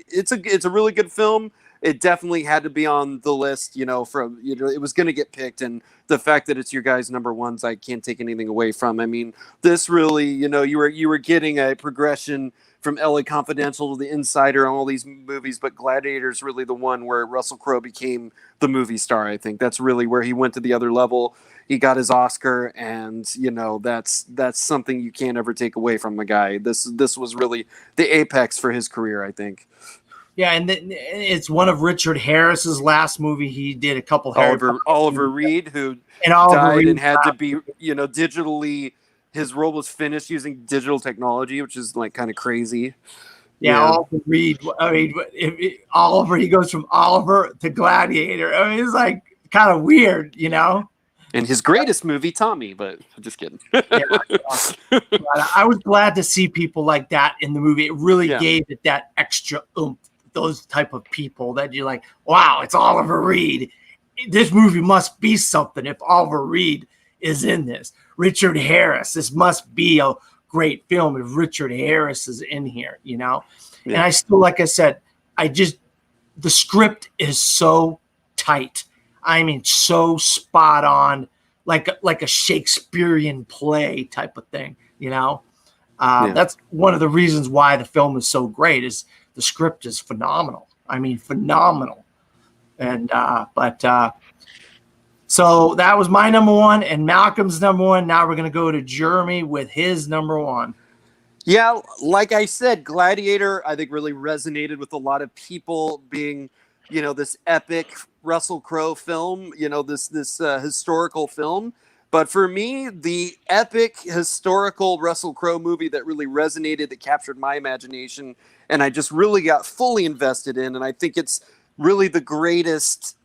Speaker 3: it's a really good film. It definitely had to be on the list, you know, it was going to get picked, and the fact that it's your guys' number ones, I can't take anything away from. I mean, this really, you know, you were getting a progression from LA Confidential to The Insider and all these movies, but Gladiator is really the one where Russell Crowe became the movie star. I think that's really where he went to the other level. He got his Oscar, and, you know, that's something you can't ever take away from the guy. This was really the apex for his career, I think.
Speaker 1: Yeah, and it's one of Richard Harris's last movie. He did a couple.
Speaker 3: Oliver Reed, who died and had to be, you know, digitally. His role was finished using digital technology, which is like kind of crazy.
Speaker 1: Yeah, Oliver Reed. I mean, Oliver. He goes from Oliver to Gladiator. I mean, it's like kind of weird, you know.
Speaker 3: And his greatest movie, Tommy, but I'm just kidding.
Speaker 1: I was glad to see people like that in the movie. It really gave it that extra oomph. Those type of people that you're like, wow, it's Oliver Reed. This movie must be something if Oliver Reed is in this. Richard Harris, this must be a great film if Richard Harris is in here, you know? Yeah. And I still, like I said, the script is so tight. I mean, so spot on, like a Shakespearean play type of thing, you know? That's one of the reasons why the film is so great, is the script is phenomenal. I mean, phenomenal. And, so that was my number one and Malcolm's number one. Now we're going to go to Jeremy with his number one.
Speaker 3: Yeah, like I said, Gladiator, I think, really resonated with a lot of people, being, you know, this epic Russell Crowe film, you know, this historical film. But for me, the epic historical Russell Crowe movie that really resonated, that captured my imagination, and I just really got fully invested in, and I think it's really the greatest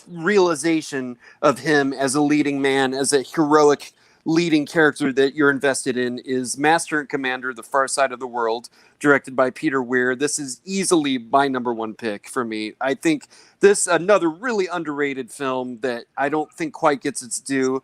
Speaker 3: realization of him as a leading man, as a heroic leading character that you're invested in, is Master and Commander: The Far Side of the World, directed by Peter Weir. This is easily my number one pick for me. I think this, another really underrated film that I don't think quite gets its due,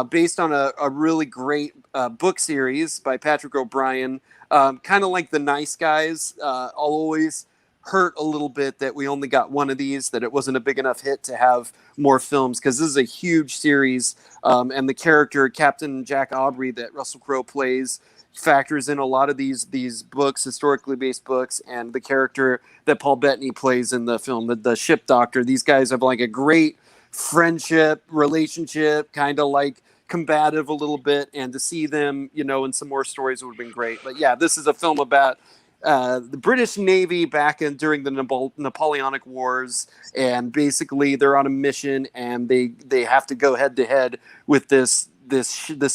Speaker 3: based on a really great book series by Patrick O'Brien, kind of like The Nice Guys. I'll always hurt a little bit that we only got one of these, that it wasn't a big enough hit to have more films, because this is a huge series, and the character Captain Jack Aubrey that Russell Crowe plays factors in a lot of these books, historically based books, and the character that Paul Bettany plays in the film, the ship doctor. These guys have like a great friendship, relationship, kind of like combative a little bit, and to see them, in some more stories would have been great. But yeah, this is a film about the British Navy back during the Napoleonic Wars, and basically they're on a mission, and they have to go head to head with this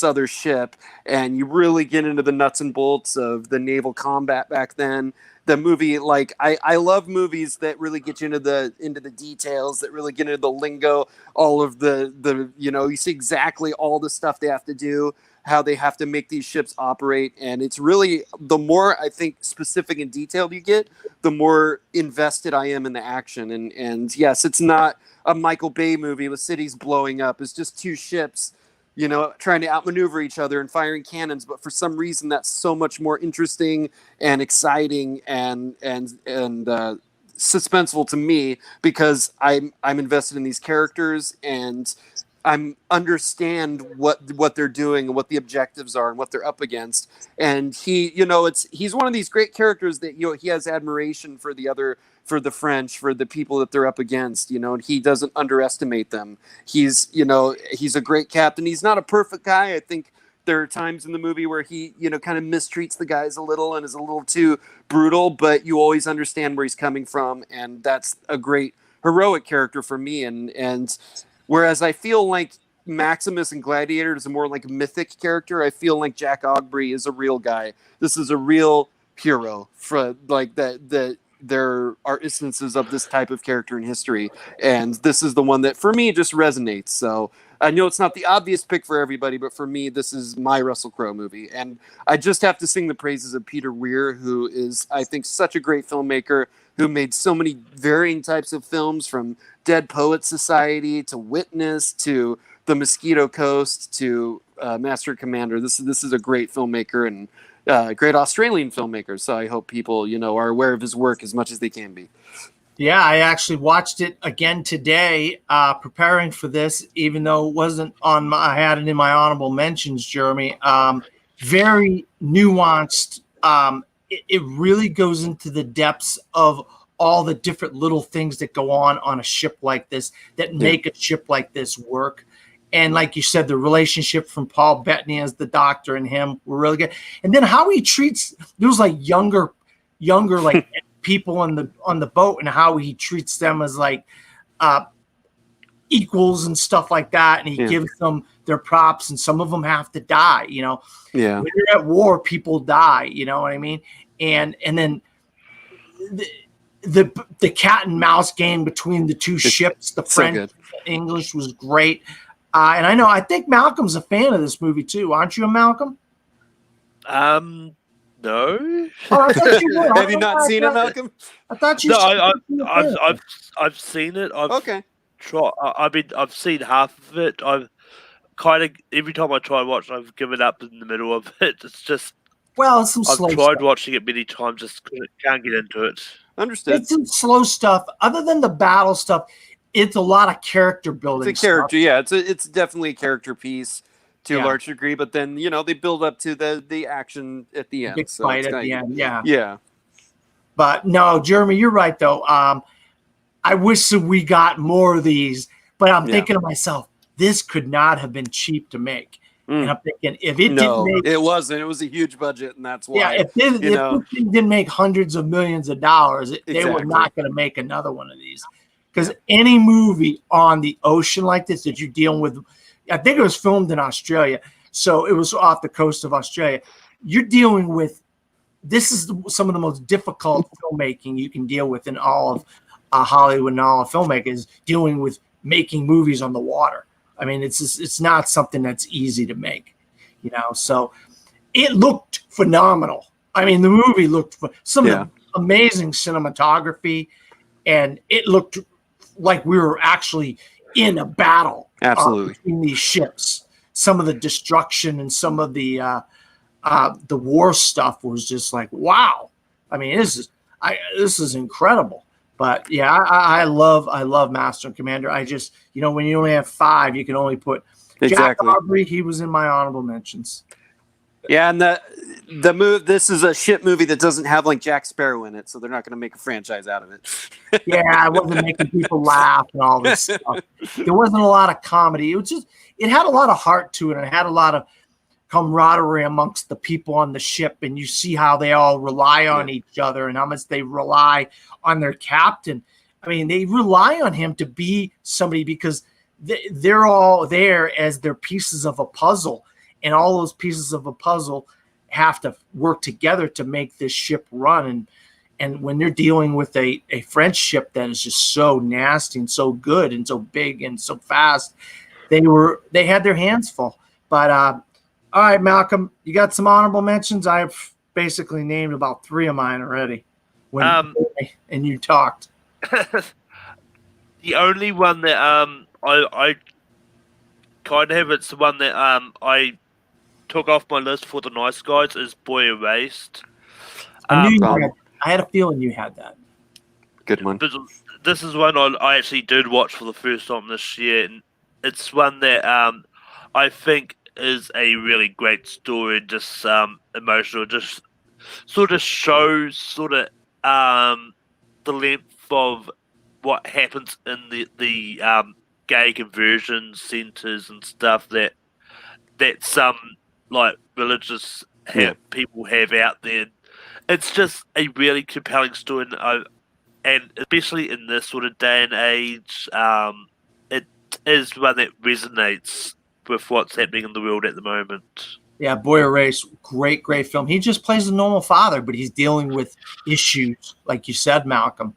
Speaker 3: other ship, and you really get into the nuts and bolts of the naval combat back then. The movie, like, I love movies that really get you into the details, that really get into the lingo, all of the you see exactly all the stuff they have to do, how they have to make these ships operate. And it's really, the more I think specific and detailed you get, the more invested I am in the action. And yes, it's not a Michael Bay movie with cities blowing up. It's just two ships, trying to outmaneuver each other and firing cannons. But for some reason, that's so much more interesting and exciting and suspenseful to me, because I'm invested in these characters, and I understand what they're doing and what the objectives are and what they're up against. And he's one of these great characters that, he has admiration for the French, for the people that they're up against, and he doesn't underestimate them. He's a great captain. He's not a perfect guy. I think there are times in the movie where he, kind of mistreats the guys a little and is a little too brutal, but you always understand where he's coming from. And that's a great heroic character for me. And whereas I feel like Maximus and Gladiator is a more like mythic character, I feel like Jack Aubrey is a real guy. This is a real hero for like that. There are instances of this type of character in history, and this is the one that for me just resonates. So I know it's not the obvious pick for everybody, but for me, this is my Russell Crowe movie. And I just have to sing the praises of Peter Weir, who is, I think, such a great filmmaker, who made so many varying types of films, from Dead Poets Society to Witness to The Mosquito Coast to Master Commander. This is a great filmmaker, and great Australian filmmaker. So I hope people, are aware of his work as much as they can be.
Speaker 1: Yeah, I actually watched it again today, preparing for this, even though it wasn't I had it in my honorable mentions, Jeremy. Very nuanced. It really goes into the depths of all the different little things that go on a ship like this that make a ship like this work. And like you said, the relationship from Paul Bettany as the doctor and him were really good. And then how he treats those like younger like people on the boat, and how he treats them as like equals and stuff like that. And he gives them their props, and some of them have to die. Yeah. When you're at war, people die. You know what I mean? And then the cat and mouse game between the two ships, the French and the English, was great. And I think Malcolm's a fan of this movie too. Aren't you, Malcolm?
Speaker 2: No.
Speaker 1: Oh, I thought you were.
Speaker 3: Have you not seen it, Malcolm?
Speaker 1: I thought you.
Speaker 2: No, I've seen it. I've seen half of it. I've kind of, every time I try and watch it, I've given up in the middle of it. It's just,
Speaker 1: it's some slow
Speaker 2: I've tried
Speaker 1: stuff.
Speaker 2: watching it many times, just can't get into it.
Speaker 3: Understood.
Speaker 1: It's some slow stuff. Other than the battle stuff, it's a lot of character building.
Speaker 3: It's a character, yeah. It's definitely a character piece to a large degree, but then they build up to the action at the end.
Speaker 1: Big fight at the end,
Speaker 3: yeah.
Speaker 1: But no, Jeremy, you're right though. I wish that we got more of these, but I'm thinking to myself, this could not have been cheap to make. And I'm thinking, if it didn't make,
Speaker 3: it wasn't. It was a huge budget, and that's why.
Speaker 1: Yeah, if this thing didn't make hundreds of millions of dollars, they were not going to make another one of these. Because any movie on the ocean like this that you're dealing with, I think it was filmed in Australia, so it was off the coast of Australia. You're dealing with, this is some of the most difficult filmmaking you can deal with in all of Hollywood and all of filmmakers, dealing with making movies on the water. I mean, it's not something that's easy to make, So it looked phenomenal. I mean, the movie looked for some of the amazing cinematography, and it looked like we were actually in a battle between these ships. Some of the destruction and some of the war stuff was just like, wow. I mean, This is incredible. But yeah, I love Master and Commander. I just, when you only have 5, you can only put
Speaker 3: Exactly.
Speaker 1: Jack Aubrey. He was in my honorable mentions.
Speaker 3: Yeah, and the move. This is a shit movie that doesn't have like Jack Sparrow in it, so they're not going to make a franchise out of it.
Speaker 1: Yeah, I wasn't making people laugh and all this stuff. There wasn't a lot of comedy. It had a lot of heart to it, and it had a lot of camaraderie amongst the people on the ship, and you see how they all rely on each other and how much they rely on their captain. I mean, they rely on him to be somebody because they're all there as their pieces of a puzzle, and all those pieces of a puzzle have to work together to make this ship run. And when they're dealing with a French ship that is just so nasty and so good and so big and so fast, they had their hands full. But all right, Malcolm, you got some honorable mentions? I've basically named about 3 of mine already and you talked.
Speaker 2: The only one that I kind of have, it's the one that I took off my list for the nice guys, is Boy Erased.
Speaker 1: I had a feeling you had that.
Speaker 3: Good one.
Speaker 2: This is one I actually did watch for the first time this year, and it's one that I think is a really great story, just emotional, just sort of shows the length of what happens in the gay conversion centers and stuff that some like religious people have out there. It's just a really compelling story, and especially in this sort of day and age, it is one that resonates with what's happening in the world at the moment.
Speaker 1: Yeah, Boy Erased, great film. He just plays a normal father, but he's dealing with issues, like you said, Malcolm.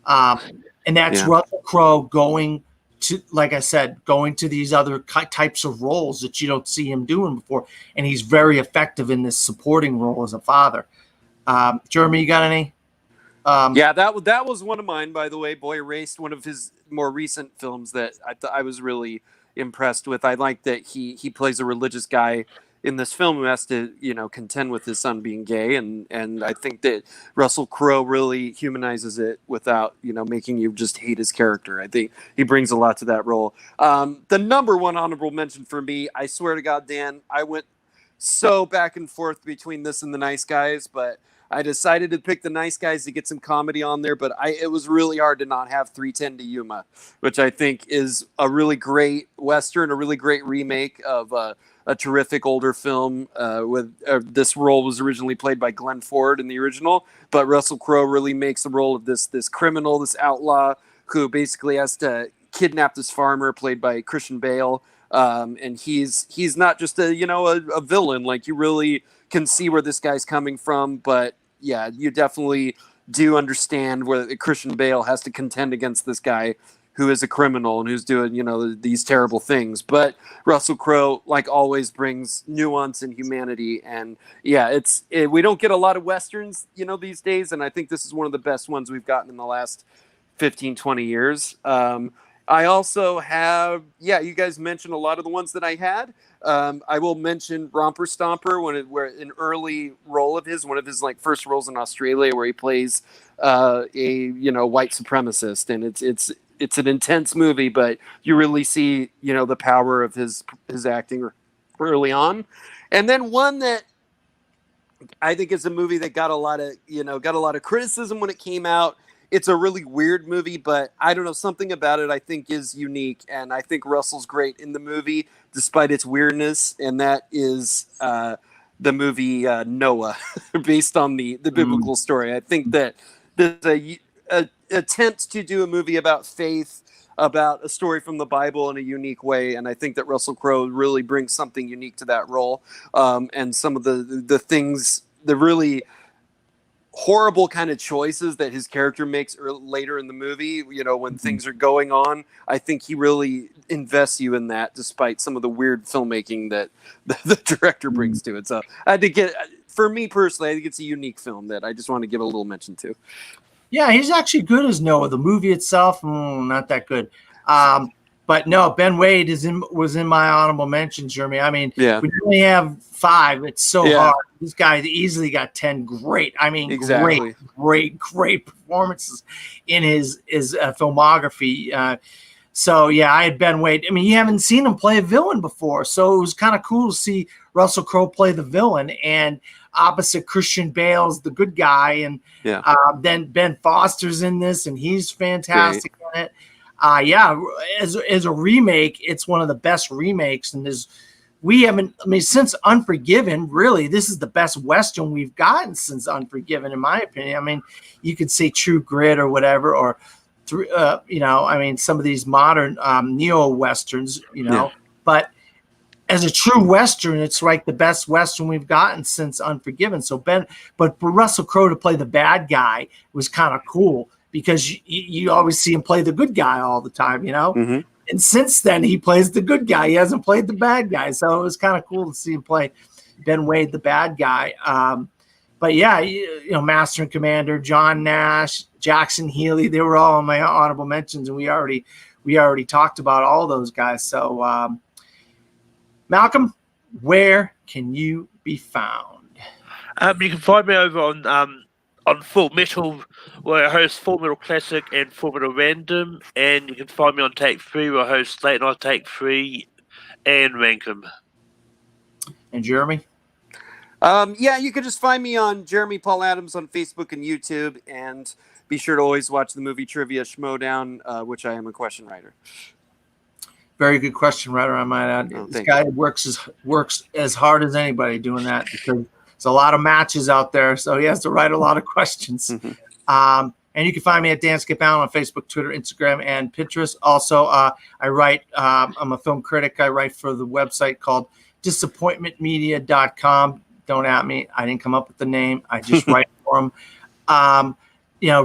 Speaker 1: And that's Russell Crowe going to these other types of roles that you don't see him doing before. And he's very effective in this supporting role as a father. Jeremy, you got any?
Speaker 3: That was one of mine, by the way. Boy Erased, one of his more recent films that I was really impressed with. I like that he plays a religious guy in this film who has to, contend with his son being gay, and I think that Russell Crowe really humanizes it without, making you just hate his character. I think he brings a lot to that role. The number one honorable mention for me, I swear to God, Dan, I went so back and forth between this and The Nice Guys, but I decided to pick The Nice Guys to get some comedy on there, but it was really hard to not have 3:10 to Yuma, which I think is a really great Western, a really great remake of a terrific older film. This role was originally played by Glenn Ford in the original, but Russell Crowe really makes the role of this criminal, this outlaw, who basically has to kidnap this farmer, played by Christian Bale. And he's not just a villain. Like, you really can see where this guy's coming from, but yeah, you definitely do understand where Christian Bale has to contend against this guy who is a criminal and who's doing, these terrible things. But Russell Crowe, like always, brings nuance and humanity. And yeah, we don't get a lot of Westerns, these days. And I think this is one of the best ones we've gotten in the last 15, 20 years. I also have, you guys mentioned a lot of the ones that I had. I will mention Romper Stomper, where an early role of his, one of his first roles in Australia, where he plays a white supremacist, and it's an intense movie, but you really see the power of his acting early on. And then one that I think is a movie that got a lot of criticism when it came out. It's a really weird movie, but I don't know, something about it I think is unique, and I think Russell's great in the movie despite its weirdness, and that is the movie Noah, based on the biblical story. I think that there's a attempt to do a movie about faith, about a story from the Bible in a unique way, and I think that Russell Crowe really brings something unique to that role, and some of the things, the really horrible kind of choices that his character makes later in the movie, when things are going on. I think he really invests you in that, despite some of the weird filmmaking that the director brings to it. So for me personally, I think it's a unique film that I just want to give a little mention to.
Speaker 1: Yeah, he's actually good as Noah. The movie itself, not that good. But no, Ben Wade was in my honorable mentions, Jeremy. I mean, we only have 5. It's so hard. This guy easily got 10. Great. I mean, great performances in his filmography. So yeah, I had Ben Wade. I mean, you haven't seen him play a villain before, so it was kind of cool to see Russell Crowe play the villain, and opposite Christian Bale's the good guy, and then Ben Foster's in this, and he's fantastic in it. As a remake, it's one of the best remakes, and since Unforgiven, really, this is the best Western we've gotten since Unforgiven, in my opinion. I mean, you could say True Grit or whatever, or some of these modern neo-Westerns, but as a true Western, it's like the best Western we've gotten since Unforgiven. But for Russell Crowe to play the bad guy was kind of cool, because you always see him play the good guy all the time, And since then, he plays the good guy. He hasn't played the bad guy. So it was kind of cool to see him play Ben Wade, the bad guy. But yeah, Master and Commander, John Nash, Jackson Healy, they were all in my honorable mentions, and we already talked about all those guys. So, Malcolm, where can you be found?
Speaker 2: You can find me over on Full Metal, where I host Full Metal Classic and Full Metal Random, and you can find me on Take 3, where I host Late Night Take 3 and Rankum.
Speaker 1: And Jeremy?
Speaker 3: You can just find me on Jeremy Paul Adams on Facebook and YouTube, and be sure to always watch the movie Trivia Schmodown, which I am a question writer.
Speaker 1: Very good question writer, I might add. This guy works as hard as anybody doing that, because there's a lot of matches out there, so he has to write a lot of questions. And you can find me at Dan Skip Allen on Facebook, Twitter, Instagram, and Pinterest. Also, I write. I'm a film critic. I write for the website called disappointmentmedia.com. Don't at me. I didn't come up with the name. I just write for them.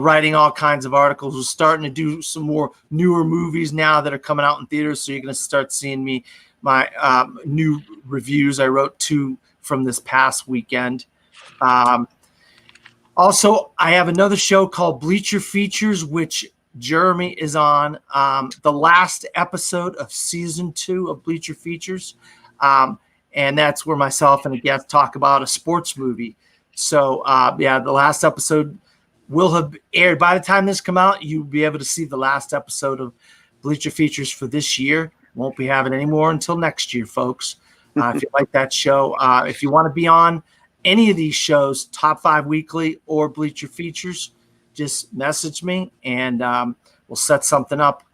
Speaker 1: Writing all kinds of articles. We're starting to do some more newer movies now that are coming out in theaters, so you're going to start seeing my new reviews. I wrote 2 from this past weekend. Also, I have another show called Bleacher Features, which Jeremy is on. The last episode of season 2 of Bleacher Features. And that's where myself and a guest talk about a sports movie. So, the last episode will have aired. By the time this come out, you'll be able to see the last episode of Bleacher Features for this year. Won't be having any more until next year, folks. If you like that show, if you want to be on any of these shows, Top 5 Weekly or Bleacher Features, just message me, and we'll set something up.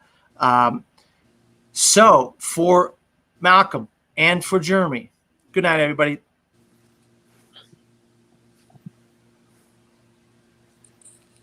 Speaker 1: So for Malcolm and for Jeremy, good night, everybody.